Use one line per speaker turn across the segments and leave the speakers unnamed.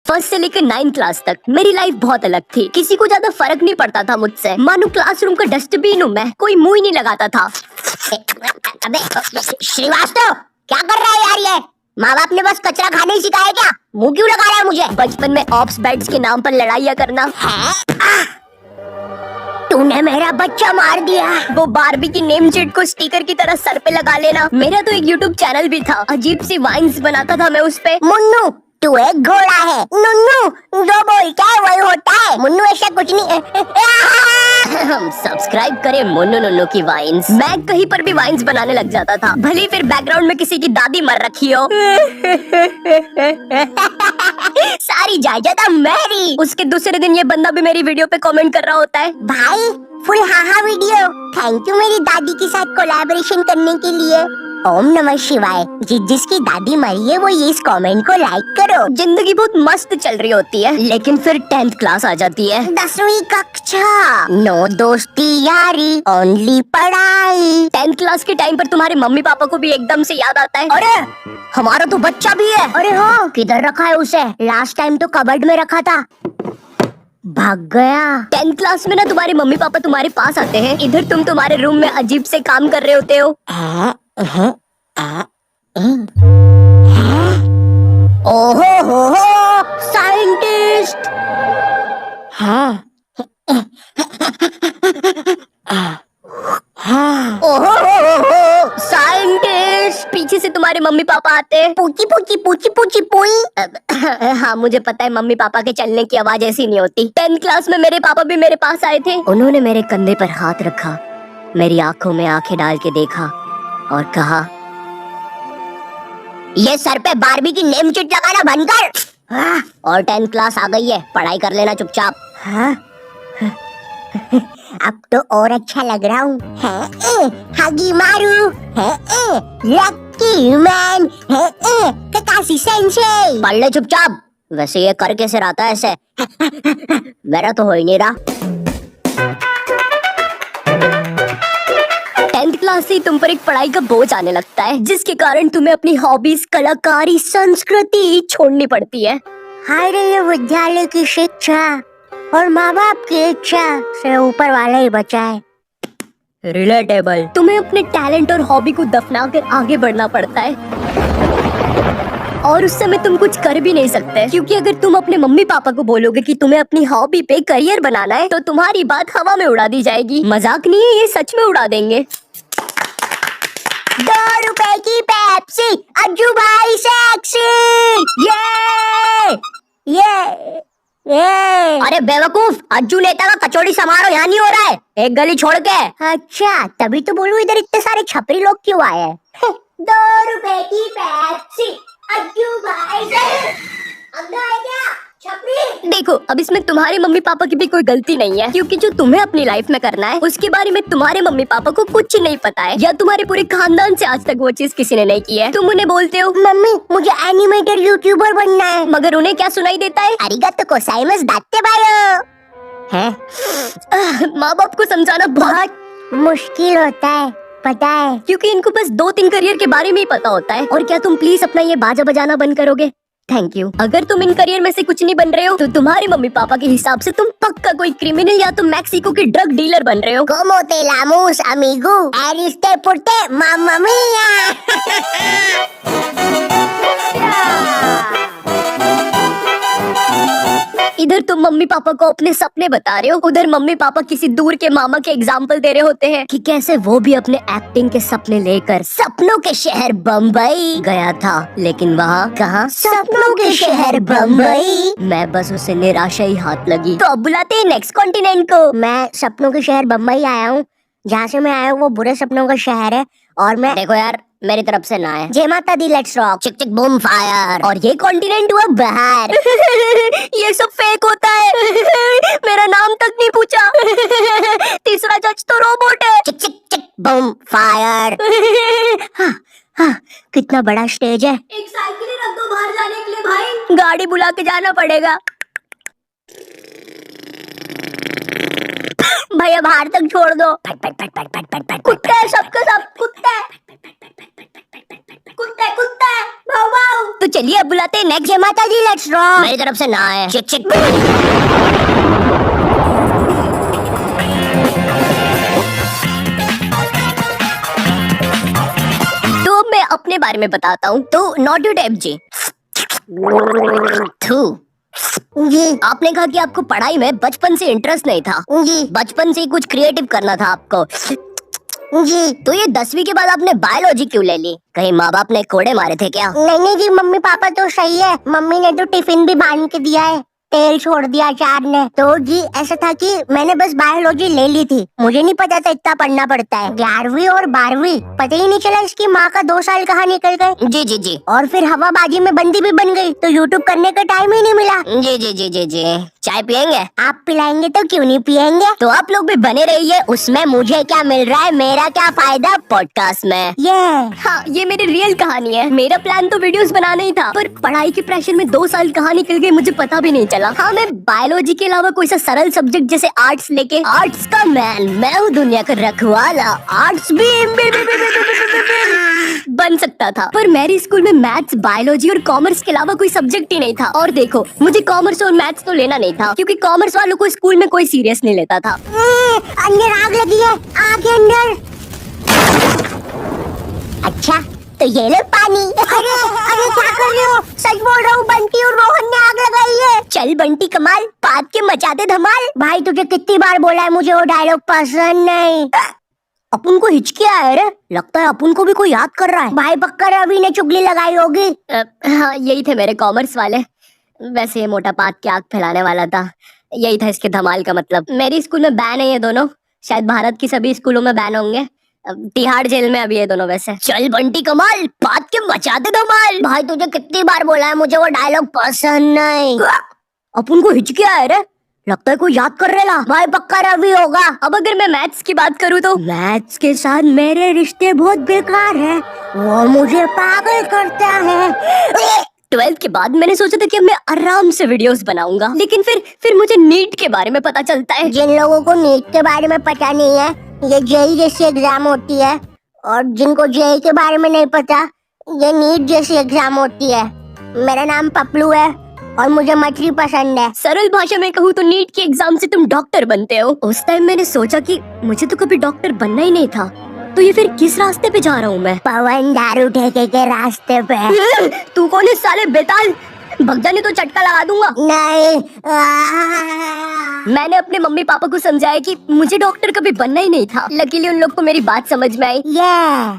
First से लेकर 9th class तक मेरी लाइफ बहुत अलग थी। किसी को ज्यादा फर्क नहीं पड़ता था मुझसे। मानो क्लासरूम का डस्टबिन हूँ मैं, कोई मुंह ही नहीं लगाता था।
अबे श्रीवास्तव, क्या कर रहा है यार ये? माँ बाप ने बस कचरा खाने ही सिखाया क्या? मुंह क्यों लगा रहा है मुझे?
बचपन में ऑप्स बेड्स के नाम पर लड़ाइयाँ करना।
तूने मेरा बच्चा मार दिया।
वो बारबी की नेम चेट को स्टिकर की तरह सर पे लगा लेना। मेरा तो एक यूट्यूब चैनल भी था, अजीब सी वाइन्स बनाता था मैं उस पे।
मुन्नू, तू एक घोड़ा है। नुन्नू जो बोलता है वही होता है। मुन्नू ऐसा कुछ नहीं।
हम सब्सक्राइब करें मुन्नू नुन्नू की वाइन्स। मैं कहीं पर भी वाइन्स बनाने लग जाता था, भले फिर बैकग्राउंड में किसी की दादी मर रखी हो। सारी जायदाद मेरी। उसके दूसरे दिन ये बंदा भी मेरी वीडियो पे कमेंट कर रहा होता है,
भाई full haha video, thank you मेरी दादी के साथ कोलैबोरेशन करने के लिए। ओम नमः शिवाय। जिसकी दादी मरी है वो ये इस कमेंट को लाइक करो।
जिंदगी बहुत मस्त चल रही होती है, लेकिन फिर 10th क्लास आ जाती है।
10वीं कक्षा, नो दोस्ती यारी, ओनली पढ़ाई।
10th क्लास के टाइम पर तुम्हारे मम्मी पापा को भी एकदम से याद आता है,
अरे हमारा तो बच्चा भी है। अरे हाँ, किधर रखा है उसे? लास्ट टाइम तो कबर्ड में रखा था, भाग गया।
10th क्लास में ना तुम्हारे मम्मी पापा तुम्हारे पास आते हैं, इधर तुम तुम्हारे रूम में अजीब से काम कर रहे होते हो।
ओहो हो साइंटिस्ट। हाँ
ओहो हो साइंटिस्ट। पीछे से तुम्हारे मम्मी पापा आते हैं,
पूची पूची पूची पूची पूई।
हाँ मुझे पता है, मम्मी पापा के चलने की आवाज ऐसी नहीं होती। 10th क्लास में मेरे पापा भी मेरे पास आए थे। उन्होंने मेरे कंधे पर हाथ रखा, मेरी आंखों में आंखें डाल के देखा और कहा,
ये सर पे बारबी की नेम चिट लगाना बंद कर।
और 10th क्लास आ गई है, पढ़ाई कर लेना चुपचाप।
हाँ? अब तो और अच्छा लग रहा हूँ। हगी मारू, लकी मैन, ककाशी सेंसेई।
पढ़ ले चुपचाप। वैसे ये कर कैसे रहा था ऐसे? मेरा तो हो ही नहीं रहा। 10th क्लास से तुम पर एक पढ़ाई का बोझ आने लगता है, जिसके कारण तुम्हें अपनी हॉबीज, कलाकारी, संस्कृति छोड़नी पड़ती है।
हाय रे, ये विद्यालय की शिक्षा और माँ बाप की इच्छा से ऊपर वाला ही बचाए।
रिलेटेबल। तुम्हें अपने टैलेंट और हॉबी को दफना कर आगे बढ़ना पड़ता है, और उस समय तुम कुछ कर भी नहीं सकते, क्योंकि अगर तुम अपने मम्मी पापा को बोलोगे कि तुम्हें अपनी हॉबी पे करियर बनाना है, तो तुम्हारी बात हवा में उड़ा दी जाएगी। मजाक नहीं है, ये सच में उड़ा देंगे।
2 रुपए की पेप्सी, अज्जू भाई सेक्सी। ये
अरे बेवकूफ, अज्जू नेता का कचौड़ी समारोह यहाँ नहीं हो रहा है, एक गली छोड़ के।
अच्छा, तभी तो बोलूं इधर इतने सारे छपरी लोग क्यों आए हैं। 2 रुपए की पेप्सी, अज्जू भाई सेक्सी। अंदर है क्या छपरी?
देखो, अब इसमें तुम्हारे मम्मी पापा की भी कोई गलती नहीं है, क्योंकि जो तुम्हें अपनी लाइफ में करना है उसके बारे में तुम्हारे मम्मी पापा को कुछ नहीं पता है, या तुम्हारे पूरे खानदान से आज तक वो चीज किसी ने नहीं की है। तुम उन्हें बोलते हो,
मम्मी मुझे एनिमेटेड यूट्यूबर बनना है,
मगर उन्हें क्या सुनाई देता है?
अरिगातो गोजाइमासु दात्ते बायो। है?
माँ बाप को समझाना बहुत
मुश्किल होता है, पता है,
क्योंकि इनको बस 2-3 करियर के बारे में ही पता होता है। और क्या तुम प्लीज अपना ये बाजा बजाना बंद करोगे? Thank you. अगर तुम इन करियर में से कुछ नहीं बन रहे हो, तो तुम्हारे मम्मी पापा के हिसाब से तुम पक्का कोई क्रिमिनल या तो मैक्सिको के ड्रग डीलर बन रहे हो।
Como te llamamos, amigo? Ariste porte, mamma mia।
इधर तुम मम्मी पापा को अपने सपने बता रहे हो, उधर मम्मी पापा किसी दूर के मामा के एग्जाम्पल दे रहे होते हैं कि कैसे वो भी अपने एक्टिंग के सपने लेकर सपनों के शहर बम्बई गया था, लेकिन वहाँ कहाँ?
सपनों के शहर बम्बई।
मैं बस उसे निराशा ही हाथ लगी। तो अब बुलाते हैं नेक्स्ट कॉन्टिनेंट को।
मैं सपनों के शहर बम्बई आया हूँ। जहाँ से मैं आया हूँ वो बुरे सपनों का शहर है, और मैं
देखो यार, मेरी तरफ से ना है।
जय माता दी, लेट्स रॉक,
चिक चिक बूम फायर। और ये कॉन्टिनेंट हुआ बाहर। ये सब फेक होता है। मेरा नाम तक नहीं पूछा। तीसरा जज तो रोबोट है।
चिक चिक चिक बूम फायर। हाँ, कितना बड़ा स्टेज है।
एक साइकिल रख दो बाहर जाने के लिए भाई। गाड़ी बुला के जाना पड़ेगा। भैया बाहर तक छोड़ दो। कुत्ता है, सबके सब कुत्ता है।
कुत्ते कुत्ते भाऊ भाऊ।
तो चलिए अब बुलाते हैं नेक्स्ट।
जय माता दी, लेट्स रॉक।
मेरी तरफ से ना है।
चिक चिक।
तो अब मैं अपने बारे में बताता हूँ। तो नॉट यू टाइप जी। थू।
जी
आपने कहा कि आपको पढ़ाई में बचपन से इंटरेस्ट नहीं था,
जी
बचपन से ही कुछ क्रिएटिव करना था आपको।
जी।
तो ये 10वीं के बाद आपने बायोलॉजी क्यों ले ली? कहीं माँ बाप ने कोड़े मारे थे क्या?
नहीं नहीं जी, मम्मी पापा तो सही है। मम्मी ने तो टिफिन भी बांध के दिया है, तेल छोड़ दिया अचार ने। तो जी ऐसा था कि मैंने बस बायोलॉजी ले ली थी, मुझे नहीं पता था इतना पढ़ना पड़ता है। 11वीं और 12वीं पता ही नहीं चला इसकी माँ का 2 साल कहाँ निकल गए।
जी जी जी।
और फिर हवाबाजी में बंदी भी बन गई, तो यूट्यूब करने का टाइम ही नहीं मिला।
जी जी जी जी जी। चाय पियेंगे?
आप पिलाएंगे तो क्यों नहीं पियेंगे।
तो आप लोग भी बने रहिए। उसमें मुझे क्या मिल रहा है, मेरा क्या फायदा पॉडकास्ट में।
ये
हाँ, ये मेरी रियल कहानी है। मेरा प्लान तो वीडियोस बनाना ही था, पर पढ़ाई के प्रेशर में 2 साल कहाँ निकल गए मुझे पता भी नहीं चला। हाँ, मैं बायोलॉजी के अलावा कोई सा सरल सब्जेक्ट जैसे आर्ट्स लेके, आर्ट्स का मैन मैं हूँ, दुनिया का रखवाला, आर्ट्स भी बन सकता था। पर मेरे स्कूल में मैथ्स, बायोलॉजी और कॉमर्स के अलावा कोई सब्जेक्ट ही नहीं था। और देखो, मुझे कॉमर्स और मैथ्स तो लेना नहीं था, क्योंकि कॉमर्स वालों को स्कूल में कोई सीरियस नहीं लेता था।
अंदर आग लगी है, आग के अंदर। अच्छा तो ये लो पानी। अरे अरे क्या कर रहे हो? सच बोल रहा हूँ, बंटी और रोहन ने आग लगाई है।
चल बंटी कमाल, पाद के मचाते धमाल।
भाई तुझे कितनी बार बोला है, मुझे वो डायलॉग पसंद नहीं।
अपन को हिचकी आया रे, लगता है अपन को भी कोई याद कर रहा है।
भाई पक्का रवि ने चुगली लगाई होगी।
हाँ, यही थे मेरे कॉमर्स वाले। वैसे ये मोटा पाद के आग फैलाने वाला था, यही था इसके धमाल का मतलब। मेरे स्कूल में बैन है ये दोनों, शायद भारत की सभी स्कूलों में बैन होंगे। तिहाड़ जेल में अभी ये दोनों। वैसे चल बंटी कमाल, पाद के मचाते धमाल।
भाई तुझे कितनी बार बोला है, मुझे वो डायलॉग पसंद नहीं।
अपन को हिचकी आया रे, लगता है कोई याद कर रहा है।
भाई पक्का रवि होगा।
अब अगर मैं मैथ्स की बात करूँ तो मैथ्स के साथ मेरे रिश्ते बहुत बेकार हैं,
वो मुझे पागल करता है।
12th के बाद मैंने सोचा था कि अब मैं आराम से वीडियोस बनाऊंगा, लेकिन फिर मुझे नीट के बारे में पता चलता है।
जिन लोगों को नीट के बारे में पता नहीं है, ये जेई जैसी एग्जाम होती है, और जिनको जेई के बारे में नहीं पता, ये नीट जैसी एग्जाम होती है। मेरा नाम पपलू है और मुझे मछली पसंद है।
सरल भाषा में कहूँ तो नीट के एग्जाम से तुम डॉक्टर बनते हो। उस टाइम मैंने सोचा कि मुझे तो कभी डॉक्टर बनना ही नहीं था, तो ये फिर किस रास्ते पे जा रहा हूँ मैं?
पवन दारू ठेके के रास्ते पे।
तू कौन है साले बेताल, भग जाने तो चटका लगा दूंगा।
नहीं।
मैंने अपने मम्मी पापा को समझाया कि मुझे डॉक्टर कभी बनना ही नहीं था। लकीली उन लोग को मेरी बात समझ में आई,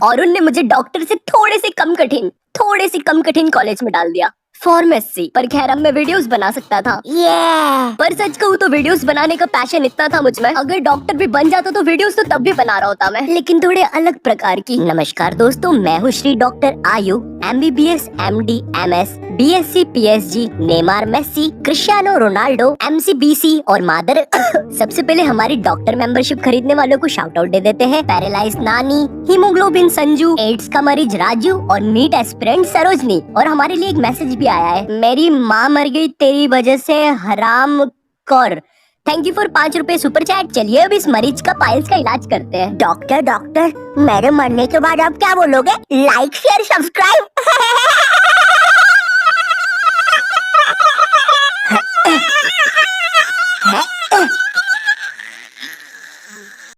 और उनने मुझे डॉक्टर से थोड़े से कम कठिन कॉलेज में डाल दिया, फार्मेसी। पर खैर अब मैं वीडियोस बना सकता था। पर सच कहूँ तो वीडियोस बनाने का पैशन इतना था मुझ में, अगर डॉक्टर भी बन जाता तो वीडियोस तो तब भी बना रहा होता मैं, लेकिन थोड़े अलग प्रकार की। नमस्कार दोस्तों, मैं हूँ Shri doctor Ayu, MBBS, MD, MS, BSc, PSG, Neymar, Messi, Cristiano Ronaldo, MC, BC और मादर। सबसे पहले हमारी डॉक्टर मेंबरशिप खरीदने वालों को शाउट आउट दे देते हैं। पैरालाइज नानी, हीमोग्लोबिन संजू, एड्स का मरीज राजू और नीट एस्पिरेंट सरोजनी। और हमारे लिए एक मैसेज भी आया है, मेरी माँ मर गई तेरी वजह से, हराम कौर। थैंक यू फॉर 5 रुपए सुपर चैट। चलिए अब इस मरीज का पाइल्स का इलाज करते हैं।
डॉक्टर मेरे मरने के बाद आप क्या बोलोगे? Like share subscribe.